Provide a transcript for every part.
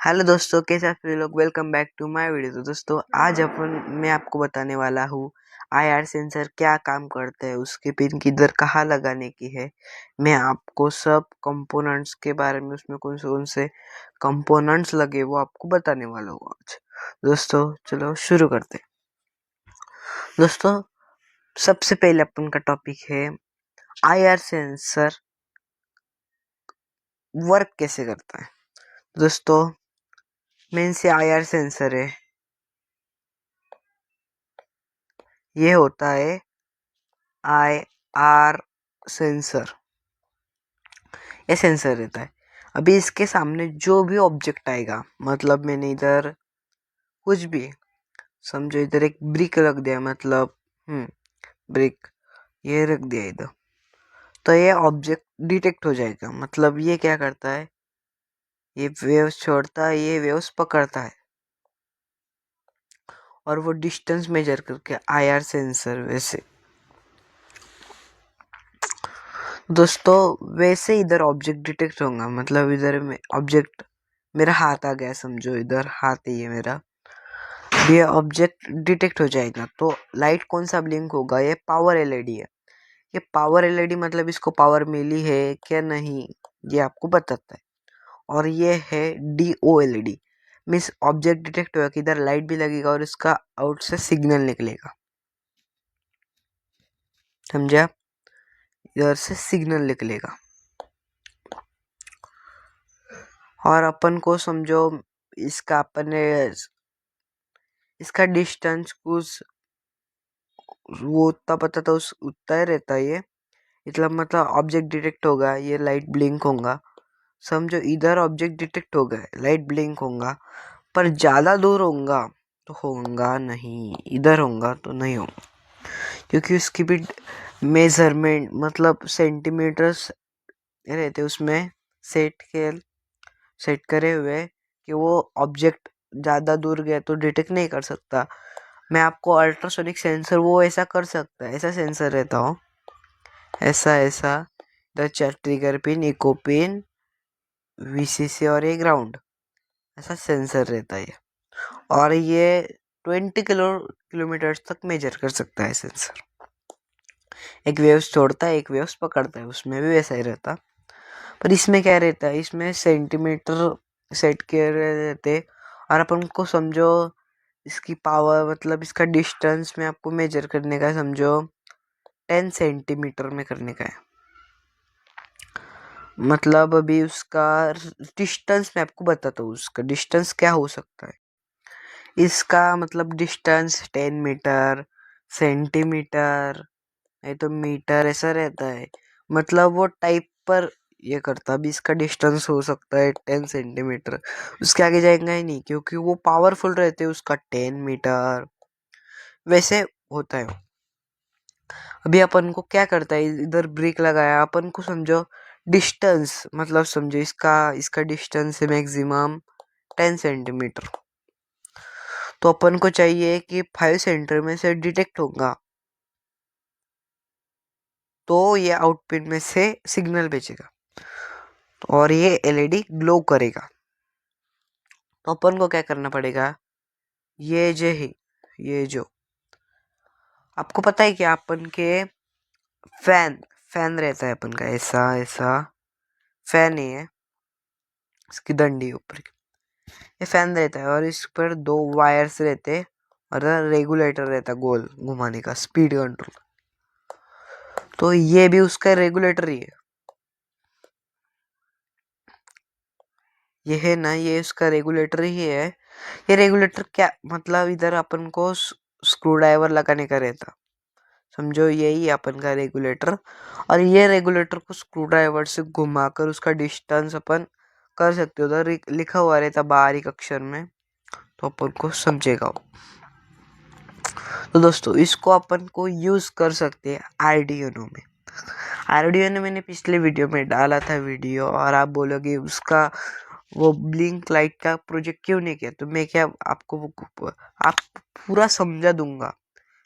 Hello दोस्तों, कैसे आप सभी लोग। Welcome back to my video. तो दोस्तों आज मैं आपको बताने वाला हूँ आईआर सेंसर क्या काम करता है, उसके पिन किधर कहाँ लगाने की है। मैं आपको सब कंपोनेंट्स के बारे में, उसमें कौन से कंपोनेंट्स लगे वो आपको बताने वाला हूँ आज। दोस्तों चलो शुरू करते हैं। दोस्तों सबसे पहले अपन का टॉपिक है आईआर सेंसर वर्क कैसे करता है। दोस्तों मेन से आईआर सेंसर है, ये होता है आईआर सेंसर। ये सेंसर रहता है। अभी इसके सामने जो भी ऑब्जेक्ट आएगा, मतलब मैंने इधर कुछ भी समझो, इधर एक ब्रिक रख दिया, मतलब ब्रिक ये रख दिया इधर, तो ये ऑब्जेक्ट डिटेक्ट हो जाएगा। मतलब ये क्या करता है, ये वेव्स छोड़ता है, ये वेव्स पकड़ता है और वो डिस्टेंस मेजर करके आईआर सेंसर वैसे। दोस्तों वैसे इधर ऑब्जेक्ट डिटेक्ट होगा, मतलब इधर में ऑब्जेक्ट, मेरा हाथ आ गया समझो, इधर हाथ है ये मेरा, ये ऑब्जेक्ट डिटेक्ट हो जाएगा। तो लाइट कौन सा ब्लिंक होगा, ये पावर एलईडी है। ये पावर एलईडी मतलब इसको पावर मिली है क्या नहीं, ये आपको बताता है। और ये है DO LED, means object detect होगा कि इधर लाइट भी लगेगा और इसका आउट से सिग्नल निकलेगा। समझे आप, इधर से सिग्नल निकलेगा। और अपन को समझो इसका अपने इसका डिस्टेंस कुछ वो उतना पता था, उस उतना ही रहता है ये। मतलब ऑब्जेक्ट डिटेक्ट होगा, ये लाइट ब्लिंक होगा। समझो इधर ऑब्जेक्ट डिटेक्ट हो गया, लाइट ब्लिंक होगा, पर ज़्यादा दूर होगा तो होगा नहीं, इधर होगा तो नहीं होगा, क्योंकि उसकी भी मेजरमेंट मतलब सेंटीमीटर्स रहते उसमें सेट करे हुए कि वो ऑब्जेक्ट ज़्यादा दूर गया तो डिटेक्ट नहीं कर सकता। मैं आपको अल्ट्रासोनिक सेंसर वो ऐसा कर सकता है, ऐसा सेंसर रहता हो, ऐसा इधर चार trigger pin, eco pin, VCC और ये ग्राउंड, ऐसा सेंसर रहता है। और ये 20 किलोमीटर तक मेजर कर सकता है सेंसर। एक वेव्स छोड़ता है, एक वेव्स पकड़ता है, उसमें भी वैसा ही रहता। पर इसमें क्या रहता है, इसमें सेंटीमीटर सेट किए रहते। और अपन को समझो इसकी पावर, मतलब इसका डिस्टेंस में आपको मेजर करने का, समझो 10 सेंटीमीटर में करने का है। मतलब अभी उसका डिस्टेंस मैं आपको बताता हूँ, उसका डिस्टेंस क्या हो सकता है। इसका मतलब डिस्टेंस 10 मीटर, सेंटीमीटर, नहीं तो मीटर, ऐसा रहता है। मतलब वो टाइप पर ये करता। अभी इसका डिस्टेंस हो सकता है 10 सेंटीमीटर, उसके आगे जाएगा ही नहीं, क्योंकि वो पावरफुल रहते हैं। उसका 10 मीटर वैसे होता है। अभी अपन को क्या करता है, इधर ब्रेक लगाया, अपन को समझो डिस्टेंस, मतलब समझो इसका इसका डिस्टेंस है मैक्सिमम 10 सेंटीमीटर। तो अपन को चाहिए कि 5 सेंटीमीटर में से डिटेक्ट होगा, तो ये आउटपुट में से सिग्नल भेजेगा और ये एलईडी ग्लो करेगा। तो अपन को क्या करना पड़ेगा, ये जो है, ये जो आपको पता है कि अपन के फैन फैन रहता है अपन का, ऐसा ऐसा फैन ही है, इसकी डंडी ऊपर की, ये फैन रहता है। और इस पर दो वायर्स रहते हैं और रेगुलेटर रहता है गोल घुमाने का, स्पीड कंट्रोल। तो ये भी उसका रेगुलेटर ही है, ये है ना, ये उसका रेगुलेटर ही है। ये रेगुलेटर क्या मतलब, इधर अपन को स्क्रू ड्राइवर लगाने का रहता, समझो यही अपन का रेगुलेटर। और ये रेगुलेटर को स्क्रू ड्राइवर से घुमाकर उसका डिस्टेंस अपन कर सकते हो। उधर लिखा हुआ रहता बारीक अक्षर में, तो अपन को समझेगा वो। तो दोस्तों इसको अपन को यूज कर सकते हैं आर्डिनो में। आर्डिनो मैंने पिछले वीडियो में डाला था वीडियो, और आप बोलोगे उसका वो ब्लिंक लाइट का प्रोजेक्ट क्यों नहीं किया, तो मैं क्या आपको आप पूरा समझा दूंगा,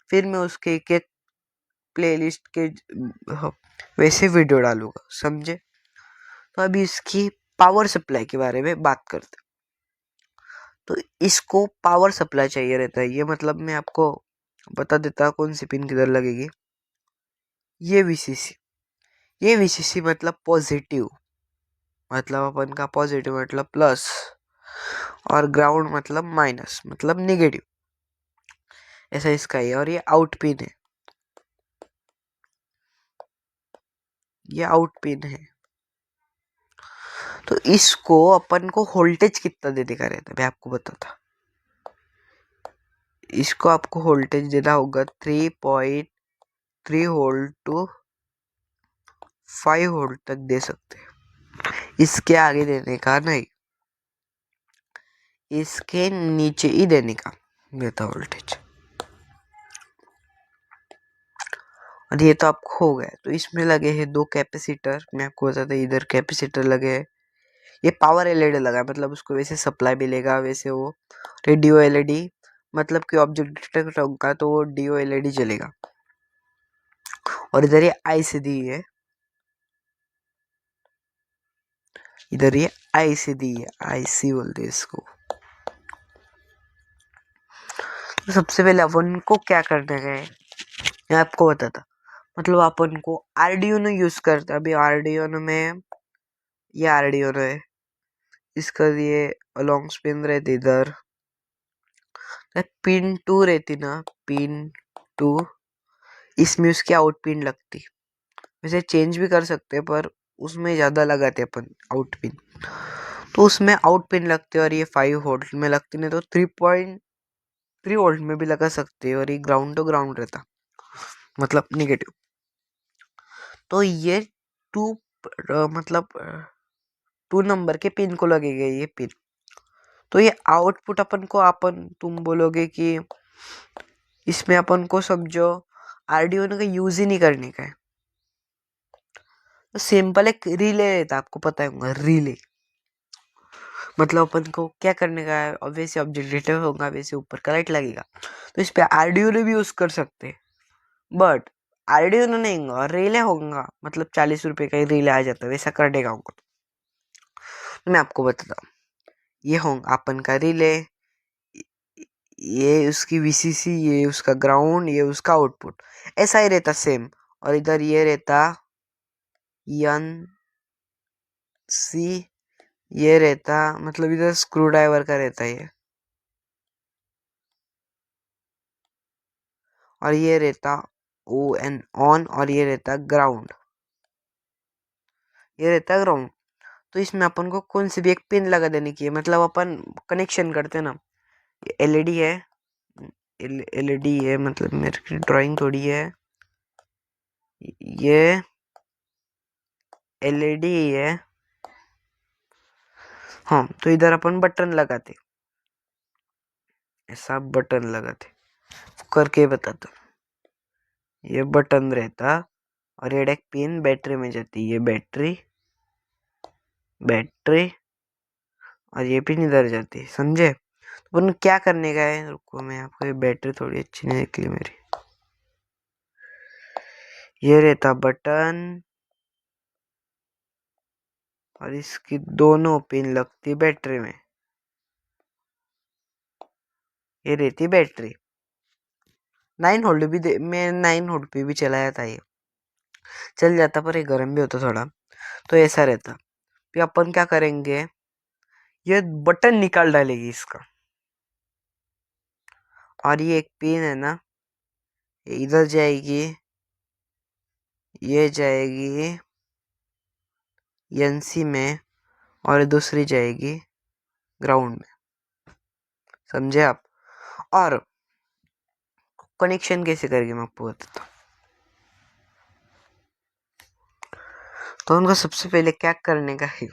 फिर मैं उसके एक एक प्लेलिस्ट के वैसे वीडियो डालूंगा, समझे। तो अभी इसकी पावर सप्लाई के बारे में बात करते हैं। तो इसको पावर सप्लाई चाहिए रहता है। ये मतलब मैं आपको बता देता कौन सी पिन किधर लगेगी। ये वीसीसी, ये वीसीसी मतलब पॉजिटिव, मतलब अपन का पॉजिटिव मतलब प्लस, और ग्राउंड मतलब माइनस मतलब नेगेटिव, ऐसा इसका है। और ये आउट पिन है, ये आउट पिन है। तो इसको अपन को वोल्टेज कितना देने का रहता है मैं आपको बताता। इसको आपको वोल्टेज देना होगा 3.3 वोल्ट टू 5 वोल्ट तक दे सकते हैं। इसके आगे देने का नहीं, इसके नीचे ही देने का देता वोल्टेज। और ये तो आपको हो गया। तो इसमें लगे हैं 2 कैपेसिटर, मैं आपको बताता इधर कैपेसिटर लगे हैं। ये पावर एलईडी लगा है, मतलब उसको वैसे सप्लाई मिलेगा, वैसे वो रेडियो एलईडी, मतलब कि ऑब्जेक्ट डिटेक्ट होगा तो वो डीओ एलईडी चलेगा। और इधर ये आईसी दी है, इधर ये आईसी दी है, आईसी बोलते हैं इसको। तो सबसे पहले अपन को क्या करना है मैं आपको बताता। मतलब अपन को आर्डिनो यूज करते हैं। अभी आर्डिनो में ये आर्डिनो है, इसका ये लॉन्ग स्पिन रहती इधर, पिन 2 रहती ना, पिन 2, इसमें उसकी आउट पिन लगती। वैसे चेंज भी कर सकते हैं पर उसमें ज़्यादा लगाते अपन आउट पिन, तो उसमें आउट पिन लगते और ये 5 वोल्ट में लगती, नहीं तो 3.3 वोल्ट में भी लगा सकते हैं। और ये ग्राउंड टू ग्राउंड रहता, मतलब निगेटिव। तो ये 2 मतलब 2 नंबर के पिन को लगेगा ये पिन। तो ये आउटपुट अपन तुम बोलोगे कि इसमें अपन को समझो आर्डिनो का यूज ही नहीं करने का है। तो सिंपल एक रिले रहता, आपको पता होगा रिले, मतलब अपन को क्या करने का है, वैसे ऑब्जेक्ट डिटेक्ट होगा, वैसे ऊपर का लाइट लगेगा। तो इस पे आर्डिनो भी यूज कर सकते हैं, बट आर्डिनो नहीं होगा, रिले होगा, मतलब 40 रुपए का ही रिले आ जाता है, वैसा करने का होगा। तो मैं आपको बताता हूँ, ये होगा अपन का रिले, ये उसकी वीसीसी, ये उसका ग्राउंड, ये उसका आउटपुट, ऐसा ही रहता सेम। और इधर ये रहता एन सी, ये रहता मतलब इधर स्क्रू ड्राइवर का रहता है ये, और ये रहता ओ एन ऑन, और ये रहता ग्राउंड, ये रहता ग्राउंड। तो इसमें अपन को कौन सी भी एक पिन लगा देने की है, मतलब अपन कनेक्शन करते हैं ना। ये एलईडी है, एलईडी है, मतलब मेरी ड्राइंग थोड़ी है, ये एलईडी है। हाँ, तो इधर अपन बटन लगाते, ऐसा बटन लगाते, करके बताता। ये बटन रहता और ये एक पिन बैटरी में जाती, ये बैटरी, बैटरी, और ये पिन इधर जाती है, समझे। तो अपन क्या करने का है, रुको मैं आपको, ये बैटरी थोड़ी अच्छी नहीं निकली मेरी। ये रहता बटन और इसकी दोनों पिन लगती बैटरी में, ये रहती बैटरी। 9 वोल्ट भी मैं 9 वोल्ट पे भी चलाया था, ये चल जाता, पर ये गर्म भी होता थोड़ा, तो ऐसा रहता। फिर अपन क्या करेंगे, ये बटन निकाल डालेगी इसका, और ये एक पिन है ना, ये इधर जाएगी, ये जाएगी एनसी में, और दूसरी जाएगी ग्राउंड में, समझे आप। और कनेक्शन कैसे करेंगे मैं आपको बताता हूँ। तो उनको सबसे पहले क्या करने का है,